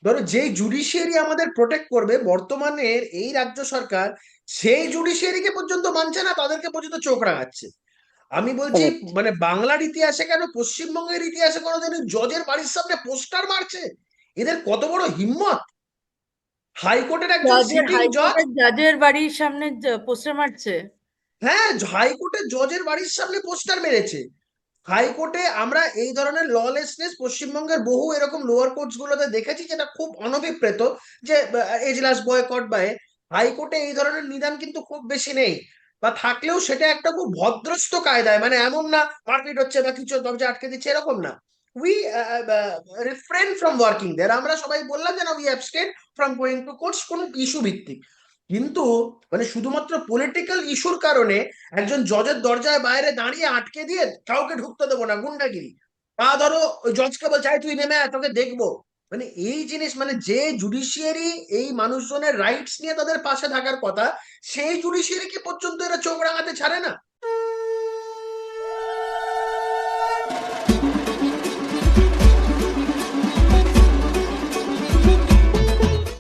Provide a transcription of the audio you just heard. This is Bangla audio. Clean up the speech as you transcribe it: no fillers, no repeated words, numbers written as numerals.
ধরো যে জুডিশিয়ারি আমাদের প্রোটেক্ট করবে বর্তমানের এই রাজ্য সরকার, সেই জুডিশিয়ারিকে পর্যন্ত মানছে না, তাদেরকে পর্যন্ত চোখ রাঙাচ্ছে। আমি বলছি, কারেক্ট। মানে বাংলার ইতিহাসে কেন, পশ্চিমবঙ্গের ইতিহাসে কোনোদিন জজের বাড়ির সামনে পোস্টার মারছে? এদের কত বড় হিম্মত! হাইকোর্টের একজন জাজের সিটিং জজ, হাইকোর্টের জাজের বাড়ির সামনে পোস্টার মারছে? হ্যাঁ, হাইকোর্টের জজের বাড়ির সামনে পোস্টার মেরেছে। হাইকোর্টে আমরা এই ধরনের ললেসনেস পশ্চিমবঙ্গের বহু এরকম লোয়ার কোর্টস গুলোতে দেখেছি, যেটা খুব অনভিপ্রেত, যে এজলাস বয়কট বাই হাইকোর্টে এই ধরনের নিদান কিন্তু খুব বেশি নেই, বা থাকলেও সেটা একটা খুব ভদ্রস্থ কায়দায়, মানে এমন না মারপিট হচ্ছে বা কিছু দরজা আটকে দিচ্ছে এরকম না। We refrain from working there, আমরা সবাই বললাম যে না, we abstain from going to courts, কোনো ইস্যু ভিত্তিক। কিন্তু মানে শুধুমাত্র পলিটিক্যাল ইস্যুর কারণে একজন জজের দরজায় বাইরে দাঁড়িয়ে আটকে দিয়ে কাউকে ঢুকতে দেবো না, গুন্ডাগিরি। বা ধরো ওই জজকে বলছে "আয় তুই নেমে আয়, তোকে দেখবো"। মানে এই জিনিস, মানে যে জুডিশিয়ারি এই মানুষজনের রাইটস নিয়ে তাদের পাশে থাকার কথা, সেই জুডিশিয়ারিকে পর্যন্ত এরা চোখ রাঙাতে ছাড়ে না।